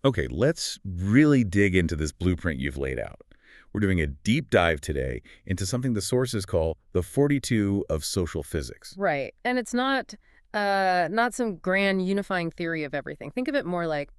Okay, let's really dig into this blueprint you've laid out. We're doing a deep dive today into something the sources call the 42 of social physics. Right. And it's not some grand unifying theory of everything. Think of it more like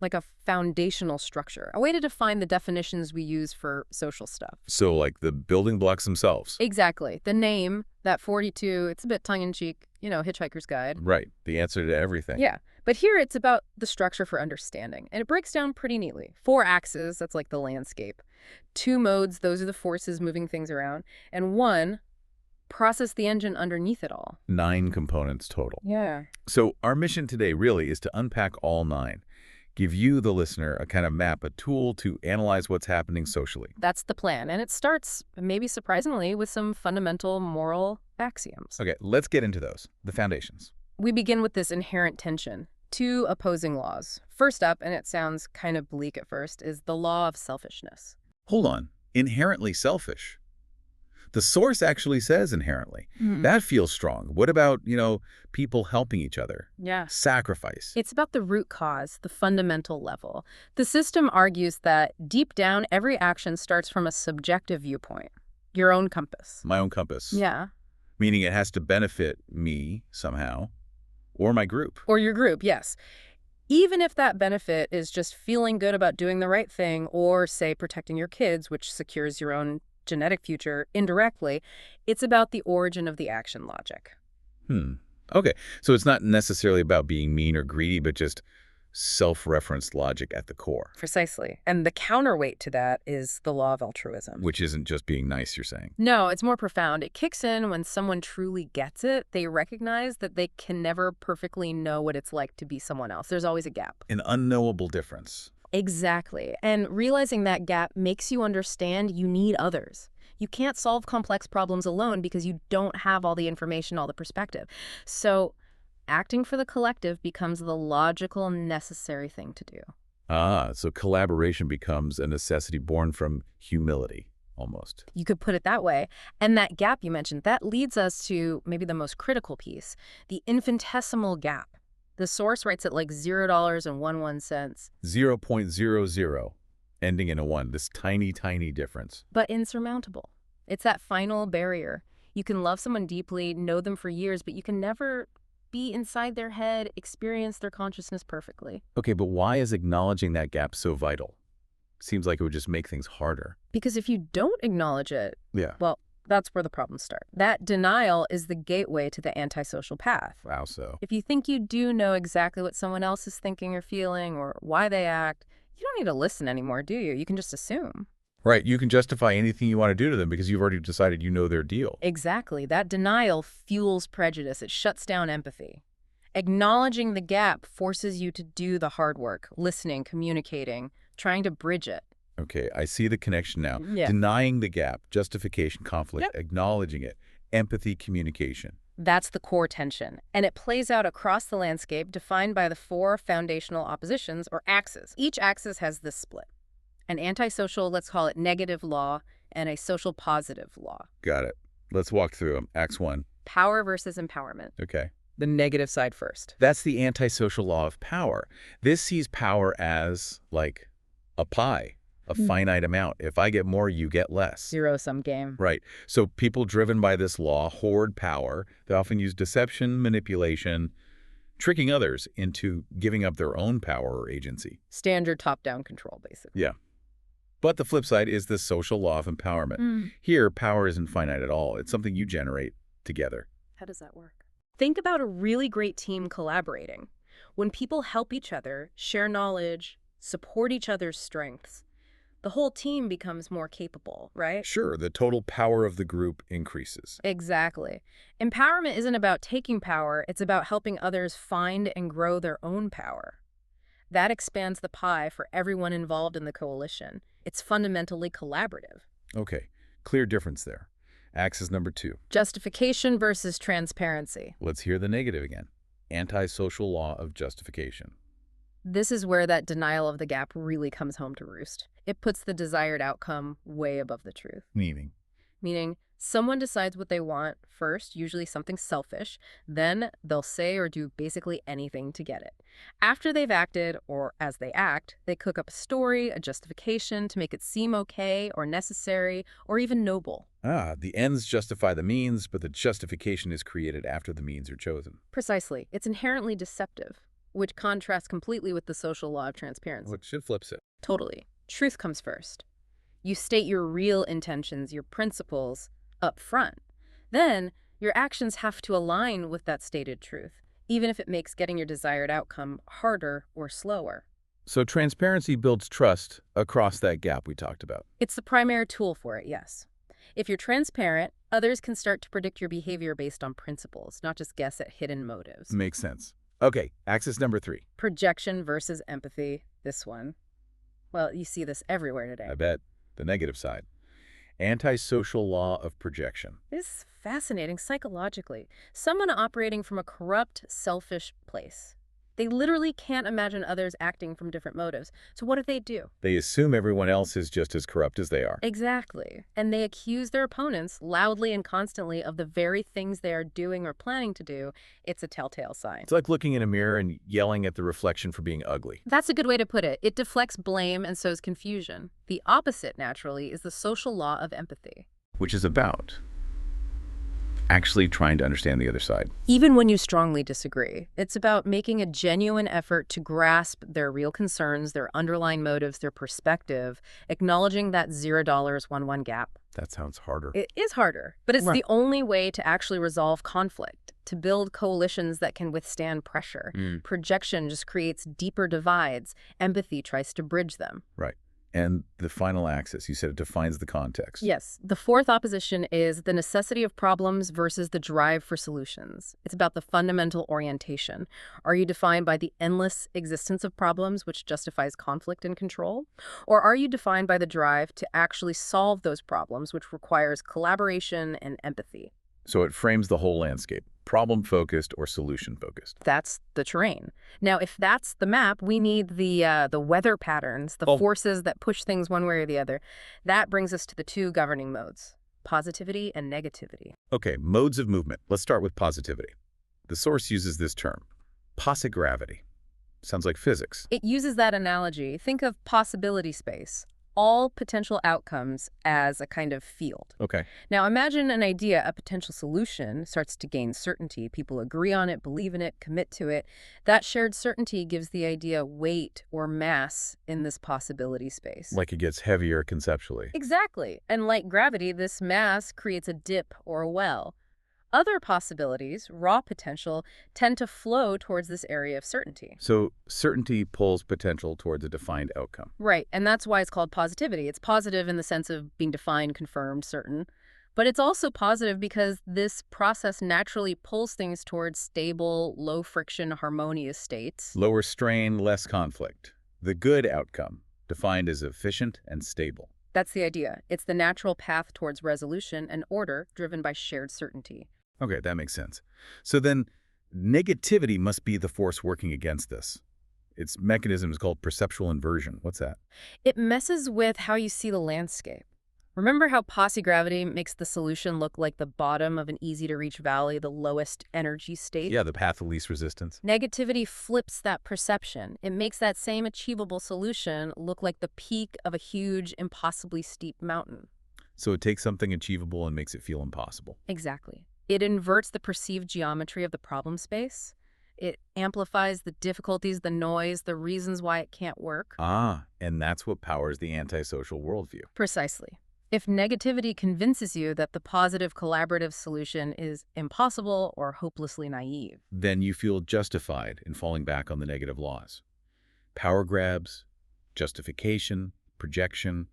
a foundational structure, a way to define the definitions we use for social stuff. So like the building blocks themselves. Exactly. The name, that 42, it's a bit tongue-in-cheek, Hitchhiker's Guide. Right, the answer to everything. Yeah. But here it's about the structure for understanding. And it breaks down pretty neatly. 4 axes, that's like the landscape. 2 modes, those are the forces moving things around. And 1, process the engine underneath it all. 9 components total. Yeah. So our mission today really is to unpack all 9. Give you, the listener, a kind of map, a tool to analyze what's happening socially. That's the plan. And it starts, maybe surprisingly, with some fundamental moral axioms. Okay, let's get into those, the foundations. We begin with this inherent tension. 2 opposing laws. First up, and it sounds kind of bleak at first, is the law of selfishness. Hold on, inherently selfish. The source actually says inherently. That feels strong. What about, people helping each other? Yeah. Sacrifice. It's about the root cause, the fundamental level. The system argues that deep down, every action starts from a subjective viewpoint, your own compass. My own compass. Yeah. Meaning it has to benefit me somehow, or my group. Or your group, yes. Even if that benefit is just feeling good about doing the right thing or, say, protecting your kids, which secures your own genetic future indirectly, it's about the origin of the action logic. Okay, so it's not necessarily about being mean or greedy, but just self-referenced logic at the core. Precisely. And the counterweight to that is the law of altruism. Which isn't just being nice, you're saying. No, it's more profound. It kicks in when someone truly gets it. They recognize that they can never perfectly know what it's like to be someone else. There's always a gap. An unknowable difference. Exactly. And realizing that gap makes you understand you need others. You can't solve complex problems alone because you don't have all the information, all the perspective. So acting for the collective becomes the logical, necessary thing to do. So collaboration becomes a necessity born from humility, almost. You could put it that way. And that gap you mentioned, that leads us to maybe the most critical piece, the infinitesimal gap. The source writes it like $0.11. 0.00, ending in a 1, this tiny, tiny difference. But insurmountable. It's that final barrier. You can love someone deeply, know them for years, but you can never be inside their head, experience their consciousness perfectly. Okay, but why is acknowledging that gap so vital? Seems like it would just make things harder. Because if you don't acknowledge it, Yeah. well, that's where the problems start. That denial is the gateway to the antisocial path. Wow, so. If you think you do know exactly what someone else is thinking or feeling or why they act, you don't need to listen anymore, do you? You can just assume. Right, you can justify anything you want to do to them because you've already decided you know their deal. Exactly. That denial fuels prejudice. It shuts down empathy. Acknowledging the gap forces you to do the hard work, listening, communicating, trying to bridge it. Okay, I see the connection now. Yeah. Denying the gap, justification, conflict, Yep. acknowledging it, empathy, communication. That's the core tension. And it plays out across the landscape defined by the 4 foundational oppositions or axes. Each axis has this split. An antisocial, let's call it negative law, and a social positive law. Got it. Let's walk through them. Axe 1. Power versus empowerment. Okay. The negative side first. That's the antisocial law of power. This sees power as, like, a pie, a finite amount. If I get more, you get less. Zero-sum game. Right. So people driven by this law hoard power. They often use deception, manipulation, tricking others into giving up their own power or agency. Standard top-down control, basically. Yeah. But the flip side is the social law of empowerment. Here, power isn't finite at all. It's something you generate together. How does that work? Think about a really great team collaborating. When people help each other, share knowledge, support each other's strengths, the whole team becomes more capable, right? Sure, the total power of the group increases. Exactly. Empowerment isn't about taking power, it's about helping others find and grow their own power. That expands the pie for everyone involved in the coalition. It's fundamentally collaborative. Okay, clear difference there. Axis number 2. Justification versus transparency. Let's hear the negative again. Antisocial law of justification. This is where that denial of the gap really comes home to roost. It puts the desired outcome way above the truth. Meaning? Meaning, Someone decides what they want first, usually something selfish, then they'll say or do basically anything to get it. After they've acted, or as they act, they cook up a story, a justification to make it seem okay or necessary or even noble. Ah, the ends justify the means, but the justification is created after the means are chosen. Precisely. It's inherently deceptive, which contrasts completely with the social law of transparency. Which should flips it. Totally. Truth comes first. You state your real intentions, your principles, up front. Then, your actions have to align with that stated truth, even if it makes getting your desired outcome harder or slower. So transparency builds trust across that gap we talked about. It's the primary tool for it, yes. If you're transparent, others can start to predict your behavior based on principles, not just guess at hidden motives. Makes sense. Okay, axis number 3. Projection versus empathy. This one. Well, you see this everywhere today. I bet. The negative side. Antisocial law of projection. This is fascinating psychologically. Someone operating from a corrupt, selfish place. They literally can't imagine others acting from different motives. So what do? They assume everyone else is just as corrupt as they are. Exactly. And they accuse their opponents loudly and constantly of the very things they are doing or planning to do. It's a telltale sign. It's like looking in a mirror and yelling at the reflection for being ugly. That's a good way to put it. It deflects blame and sows confusion. The opposite, naturally, is the social law of empathy. Which is about actually trying to understand the other side. Even when you strongly disagree, it's about making a genuine effort to grasp their real concerns, their underlying motives, their perspective, acknowledging that $0 1-1 gap. That sounds harder. It is harder, but it's the only way to actually resolve conflict, to build coalitions that can withstand pressure. Projection just creates deeper divides. Empathy tries to bridge them. Right. And the final axis, you said it defines the context. Yes. The fourth opposition is the necessity of problems versus the drive for solutions. It's about the fundamental orientation. Are you defined by the endless existence of problems, which justifies conflict and control? Or are you defined by the drive to actually solve those problems, which requires collaboration and empathy? So it frames the whole landscape, problem-focused or solution-focused. That's the terrain. Now, if that's the map, we need the weather patterns, the forces that push things one way or the other. That brings us to the two governing modes, positivity and negativity. Okay, modes of movement. Let's start with positivity. The source uses this term, posigravity. Sounds like physics. It uses that analogy. Think of possibility space. All potential outcomes as a kind of field. Okay. Now imagine an idea, a potential solution, starts to gain certainty. People agree on it, believe in it, commit to it. That shared certainty gives the idea weight or mass in this possibility space. Like it gets heavier conceptually. Exactly. And like gravity, this mass creates a dip or a well. Other possibilities, raw potential, tend to flow towards this area of certainty. So certainty pulls potential towards a defined outcome. Right, and that's why it's called positivity. It's positive in the sense of being defined, confirmed, certain. But it's also positive because this process naturally pulls things towards stable, low-friction, harmonious states. Lower strain, less conflict. The good outcome, defined as efficient and stable. That's the idea. It's the natural path towards resolution and order driven by shared certainty. Okay, that makes sense. So then, negativity must be the force working against this. Its mechanism is called perceptual inversion. What's that? It messes with how you see the landscape. Remember how posigravity makes the solution look like the bottom of an easy-to-reach valley, the lowest energy state? Yeah, the path of least resistance. Negativity flips that perception. It makes that same achievable solution look like the peak of a huge, impossibly steep mountain. So it takes something achievable and makes it feel impossible. Exactly. It inverts the perceived geometry of the problem space. It amplifies the difficulties, the noise, the reasons why it can't work. Ah, and that's what powers the antisocial worldview. Precisely. If negativity convinces you that the positive collaborative solution is impossible or hopelessly naive, then you feel justified in falling back on the negative laws. Power grabs, justification, projection,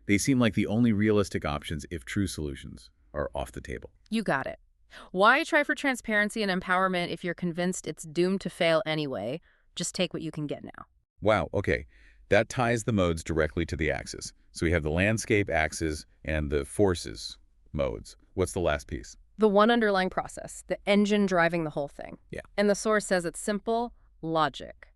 they seem like the only realistic options if true solutions are off the table. you got it. Why try for transparency and empowerment if you're convinced it's doomed to fail anyway? Just take what you can get now. Wow, okay. That ties the modes directly to the axis. So we have the landscape axis and the forces modes. What's the last piece? The one underlying process, the engine driving the whole thing. Yeah. And the source says it's simple, logic.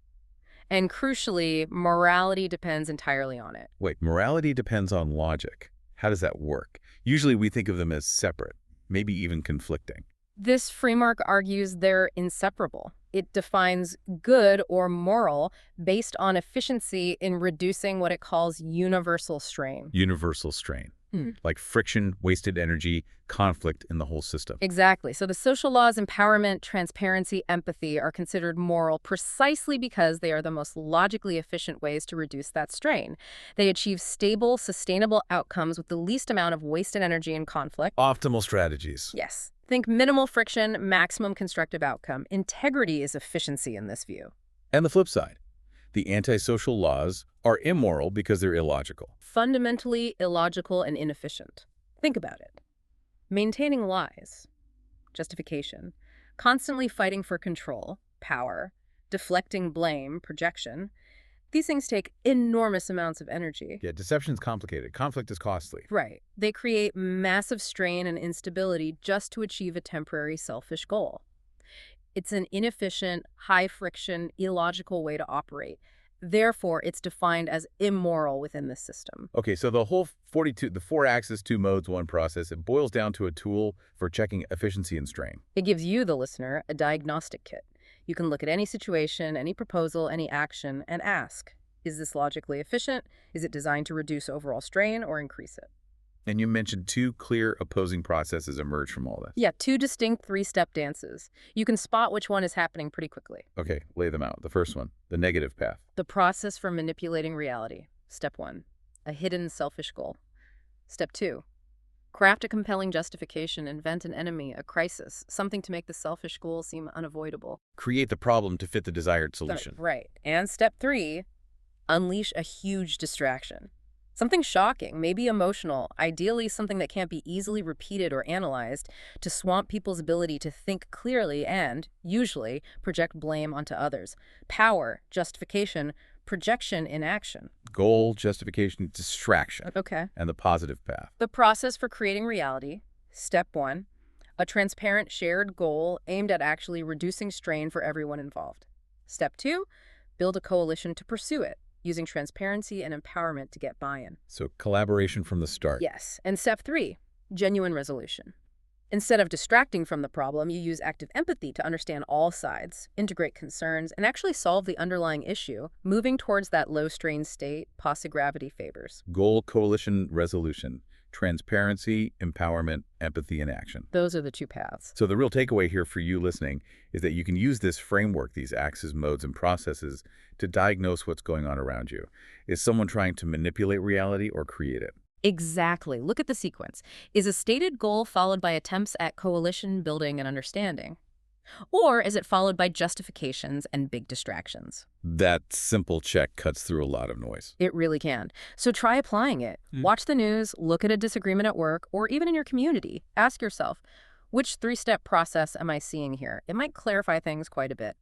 And crucially, morality depends entirely on it. Wait, morality depends on logic. How does that work? Usually we think of them as separate, maybe even conflicting. This framework argues they're inseparable. It defines good or moral based on efficiency in reducing what it calls universal strain. Universal strain, Hmm. like friction, wasted energy, conflict in the whole system. Exactly. So the social laws, empowerment, transparency, empathy are considered moral precisely because they are the most logically efficient ways to reduce that strain. They achieve stable, sustainable outcomes with the least amount of wasted energy and conflict. Optimal strategies. Yes. Think minimal friction, maximum constructive outcome. Integrity is efficiency in this view. And the flip side, the antisocial laws are immoral because they're illogical. Fundamentally illogical and inefficient. Think about it. Maintaining lies, justification, constantly fighting for control, power, deflecting blame, projection. These things take enormous amounts of energy. Yeah, deception's complicated. Conflict is costly. Right. They create massive strain and instability just to achieve a temporary selfish goal. It's an inefficient, high-friction, illogical way to operate. Therefore, it's defined as immoral within the system. Okay, so the whole 42, the 4-axis, 2 modes, 1 process, it boils down to a tool for checking efficiency and strain. It gives you, the listener, a diagnostic kit. You can look at any situation, any proposal, any action, and ask, is this logically efficient? Is it designed to reduce overall strain or increase it? And you mentioned 2 clear opposing processes emerge from all this. Yeah, 2 distinct 3-step dances. You can spot which one is happening pretty quickly. Okay, lay them out. The first one, the negative path. The process for manipulating reality. Step 1, a hidden selfish goal. Step 2, craft a compelling justification, invent an enemy, a crisis, something to make the selfish goal seem unavoidable. Create the problem to fit the desired solution. Right. And step 3, unleash a huge distraction. Something shocking, maybe emotional, ideally something that can't be easily repeated or analyzed, to swamp people's ability to think clearly and, usually, project blame onto others. Power, justification, projection in action. Goal, justification, distraction. Okay. And the positive path. The process for creating reality. Step 1, a transparent shared goal aimed at actually reducing strain for everyone involved. Step 2, build a coalition to pursue it, using transparency and empowerment to get buy-in. So collaboration from the start. Yes. And step 3, genuine resolution. Instead of distracting from the problem, you use active empathy to understand all sides, integrate concerns, and actually solve the underlying issue, moving towards that low-strain state posse-gravity favors. Goal, coalition, resolution. Transparency, empowerment, empathy, and action. Those are the 2 paths. So the real takeaway here for you listening is that you can use this framework, these axes, modes, and processes to diagnose what's going on around you. Is someone trying to manipulate reality or create it? Exactly. Look at the sequence. Is a stated goal followed by attempts at coalition building and understanding? Or is it followed by justifications and big distractions? That simple check cuts through a lot of noise. It really can. So try applying it. Watch the news, look at a disagreement at work, or even in your community. Ask yourself, which 3-step process am I seeing here? It might clarify things quite a bit.